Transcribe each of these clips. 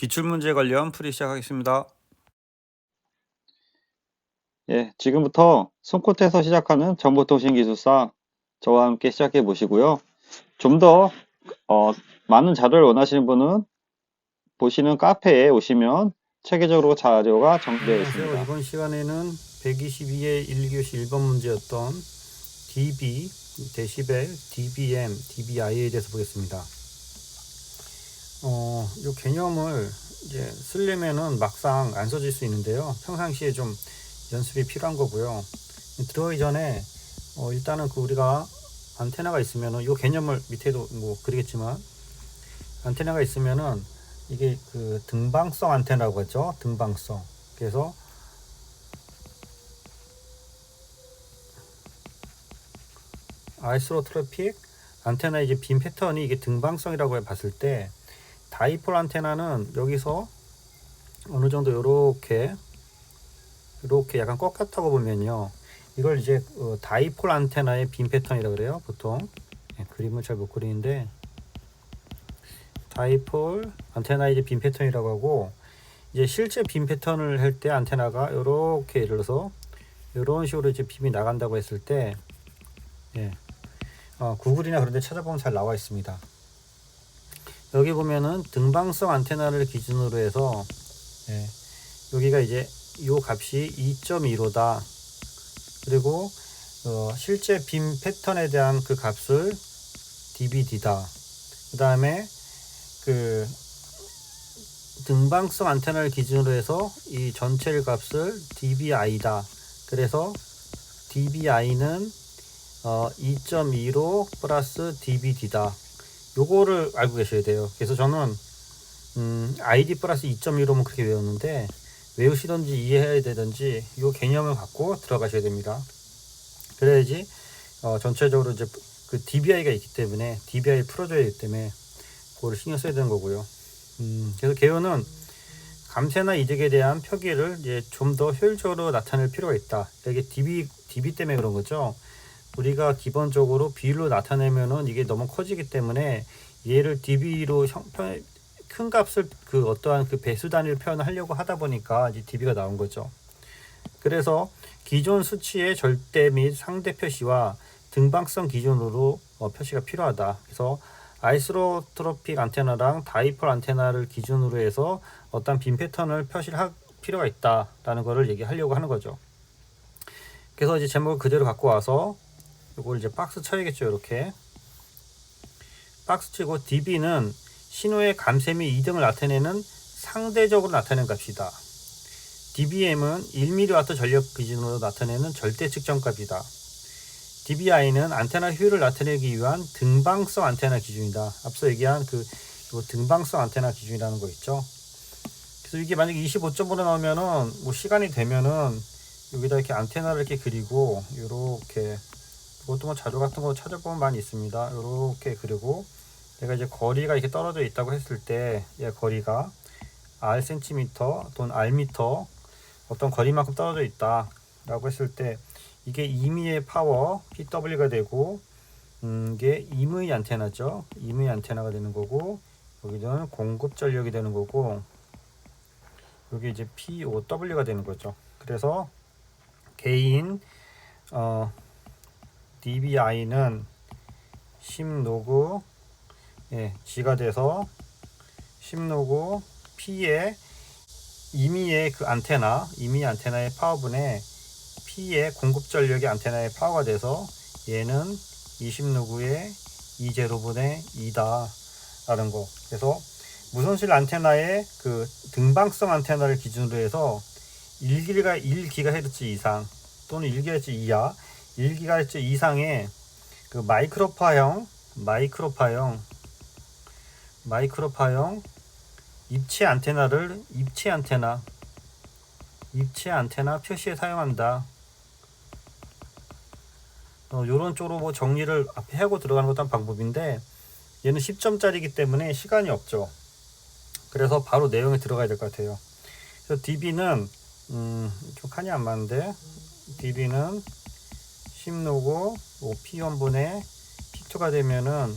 기출문제 관련 풀이 시작하겠습니다. 예, 지금부터 손끝에서 시작하는 정보통신기술사 저와 함께 시작해 보시고요. 좀 더 많은 자료를 원하시는 분은 보시는 카페에 오시면 체계적으로 자료가 정리되어 안녕하세요. 있습니다. 이번 시간에는 122의 1교시 1번 문제였던 dB, 데시벨, dBm, dBi에 대해서 보겠습니다. 이 개념을 이제 쓰려면은 막상 안 써질 수 있는데요. 평상시에 좀 연습이 필요한 거고요. 들어가기 전에 일단은 우리가 안테나가 있으면은 이 개념을 밑에도 뭐 그리겠지만 안테나가 있으면은 이게 등방성 안테나라고 하죠. 등방성. 그래서 아이소트로픽 안테나 이제 빔 패턴이 이게 등방성이라고 봤을 때 다이폴 안테나는 여기서 어느 정도 요렇게 약간 꺾였다고 보면요. 이걸 이제 다이폴 안테나의 빔 패턴이라고 그래요. 보통 그림을 잘 못 그리는데 다이폴 안테나 이제 빔 패턴이라고 하고 이제 실제 빔 패턴을 할 때 안테나가 요렇게 예를 들어서 이런 식으로 이제 빔이 나간다고 했을 때 구글이나 그런 데 찾아보면 잘 나와 있습니다. 여기 보면은 등방성 안테나를 기준으로 해서 여기가 이제 요 값이 2.15다. 그리고 실제 빔 패턴에 대한 그 값을 dBd다. 그 다음에 등방성 안테나를 기준으로 해서 이 전체 값을 dBi다. 그래서 dBi는 2.25 플러스 dBd다. 요거를 알고 계셔야 돼요. 그래서 저는 id 플러스 2.15면 그렇게 외웠는데 외우시던지 이해해야 되든지 요 개념을 갖고 들어가셔야 됩니다. 그래야지 전체적으로 이제 그 dbi가 있기 때문에 dbi 풀어줘야 되기 때문에 그거를 신경 써야 되는 거고요. 그래서 개요는 감세나 이득에 대한 표기를 이제 좀 더 효율적으로 나타낼 필요가 있다. 이게 db 때문에 그런 거죠. 우리가 기본적으로 비율로 나타내면은 이게 너무 커지기 때문에 얘를 dB로 큰 값을 어떠한 배수 단위로 표현하려고 하다 보니까 이제 dB가 나온 거죠. 그래서 기존 수치의 절대 및 상대 표시와 등방성 기준으로 표시가 필요하다. 그래서 아이소트로픽 안테나랑 다이폴 안테나를 기준으로 해서 어떤 빔 패턴을 표시를 할 필요가 있다라는 것을 얘기하려고 하는 거죠. 그래서 이제 제목을 그대로 갖고 와서 이걸 이제 박스 쳐야겠죠. 이렇게 박스 치고 dB는 신호의 감세 및 이등을 나타내는 상대적으로 나타내는 값이다. dBm은 1mW 전력 기준으로 나타내는 절대 측정값이다. dBi는 안테나 효율을 나타내기 위한 등방성 안테나 기준이다. 앞서 얘기한 등방성 안테나 기준이라는 거 있죠. 그래서 이게 만약에 25.5로 나오면은 뭐 시간이 되면은 여기다 이렇게 안테나를 이렇게 그리고 요렇게 그것도 뭐 자료 같은 거 찾아보면 많이 있습니다. 요렇게 그리고 내가 이제 거리가 이렇게 떨어져 있다고 했을 때 얘 거리가 r 센티미터 또는 r 미터 어떤 거리만큼 떨어져 있다 라고 했을 때 이게 임의의 파워 PW가 되고 이게 임의 안테나죠. 임의 안테나가 되는 거고 여기는 공급 전력이 되는 거고 여기 이제 POW가 되는 거죠. 그래서 개인 dBi는 10로그 G가 돼서 10로그 P의 임의의 임의 안테나의 파워분의 P의 공급 전력의 안테나의 파워가 돼서 얘는 20로그의 2제로분의 2다 라는 거. 그래서 무선실 안테나의 등방성 안테나를 기준으로 해서 1GHz 이상 또는 1GHz 이하 1GHz 이상의 마이크로파형 입체 안테나를 입체 안테나 표시에 사용한다. 요런 쪽으로 뭐 정리를 앞에 하고 들어가는 것도 한 방법인데 얘는 10점짜리이기 때문에 시간이 없죠. 그래서 바로 내용에 들어가야 될 것 같아요. 그래서 dB는 좀 칸이 안 맞는데 dB는 10로그 P1분의 P2가 되면은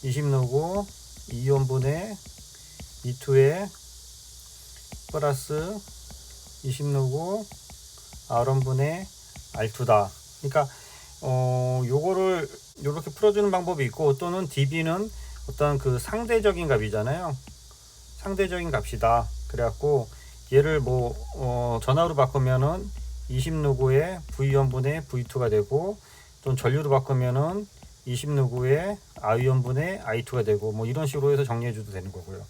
20로그 2원분의 E2에 플러스 20누구 R1분의 R2다. 그러니까 요거를 요렇게 풀어주는 방법이 있고, 또는 db는 어떤 그 상대적인 값이잖아요. 상대적인 값이다. 그래갖고 얘를 뭐 전압으로 바꾸면은 20누구의 V1분의 V2가 되고, 또는 전류로 바꾸면은 20누구의 I1분의 I2가 되고, 뭐 이런 식으로 해서 정리해 줘도 되는 거고요.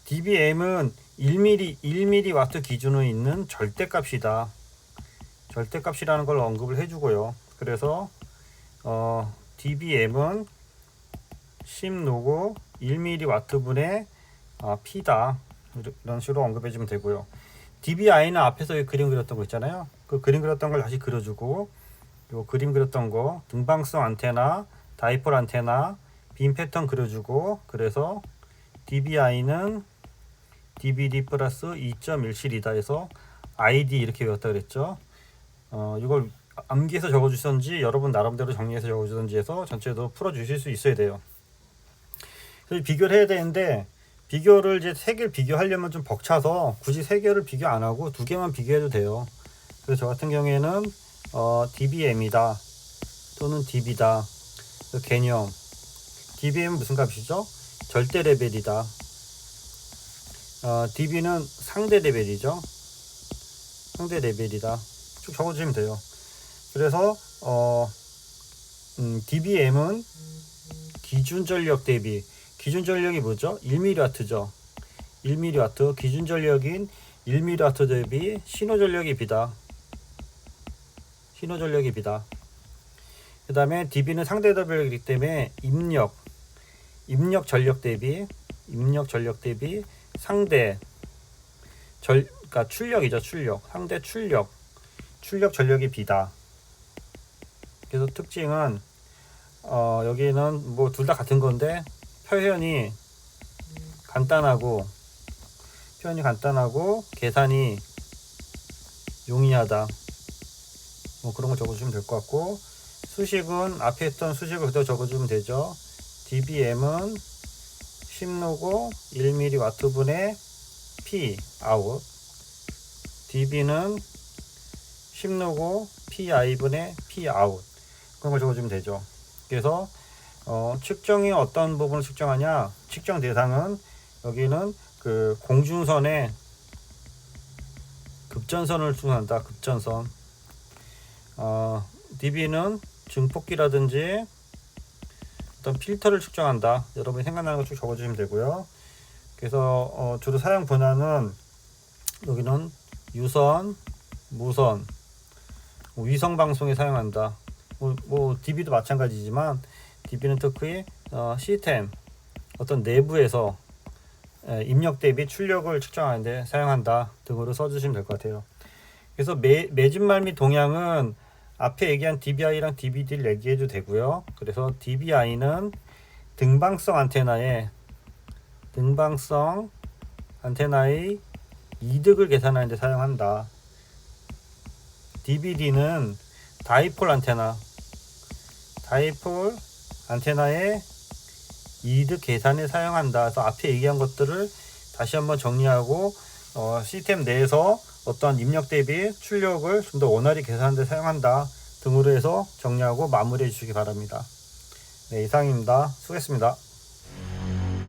dBm은 1mW 기준으로 있는 절대값이다. 절대값이라는 걸 언급을 해주고요. 그래서 dBm은 10누구 1mW분의 P다. 이런 식으로 언급해주면 되고요. dBi는 앞에서 그림 그렸던 거 있잖아요. 그 그림 그렸던 걸 다시 그려주고, 요 그림 그렸던 거 등방성 안테나, 다이폴 안테나, 빔 패턴 그려주고, 그래서 dBi는 dBd 플러스 2.17이다 해서 ID 이렇게 외웠다 그랬죠. 이걸 암기해서 적어주셨는지 여러분 나름대로 정리해서 적어주든지 해서 전체도 풀어주실 수 있어야 돼요. 그래서 비교를 해야 되는데, 비교를 이제 세 개를 비교하려면 좀 벅차서 굳이 세 개를 비교 안 하고 두 개만 비교해도 돼요. 그래서 저 같은 경우에는 dBm이다 또는 dB다. 그 개념 dBm은 무슨 값이죠? 절대 레벨이다. dB는 상대 레벨이죠. 상대 레벨이다. 쭉 적어주시면 돼요. 그래서 dBm은 기준 전력 대비, 기준 전력이 뭐죠? 1mW죠. 1mW, 기준 전력인 1mW 대비 신호 전력이 B다. 신호 전력이 B다. 그 다음에 dB는 상대 레벨이기 때문에 입력 전력 대비, 상대 그러니까 출력이죠. 상대 출력 전력이 B다. 그래서 특징은 여기는 뭐 둘 다 같은 건데 표현이 간단하고 계산이 용이하다. 뭐 그런 거 적어주시면 될 것 같고, 수식은 앞에 했던 수식을 그대로 적어주면 되죠. dBm은 10누구 1mW분의 P 아웃, dB는 10누구 PI분의 P 아웃, 그런 걸 적어주면 되죠. 그래서 측정이 어떤 부분을 측정하냐, 측정 대상은 여기는 그 공중선의 급전선을 측정한다. 급전선. dB는 증폭기라든지 어떤 필터를 측정한다. 여러분이 생각나는 거 쭉 적어주시면 되고요. 그래서 주로 사용 분야는 여기는 유선, 무선, 위성 방송에 사용한다. 뭐 dB도 마찬가지지만 dB는 특히 시스템 어떤 내부에서 입력 대비 출력을 측정하는데 사용한다 등으로 써주시면 될 것 같아요. 그래서 매진말 및 동향은 앞에 얘기한 dBi랑 dBd를 얘기해도 되고요. 그래서 dBi는 등방성 안테나의 이득을 계산하는 데 사용한다. dBd는 다이폴 안테나의 이득 계산에 사용한다. 그래서 앞에 얘기한 것들을 다시 한번 정리하고 시스템 내에서 어떤 입력 대비 출력을 좀 더 원활히 계산하는 데 사용한다 등으로 해서 정리하고 마무리해 주시기 바랍니다. 네, 이상입니다. 수고했습니다.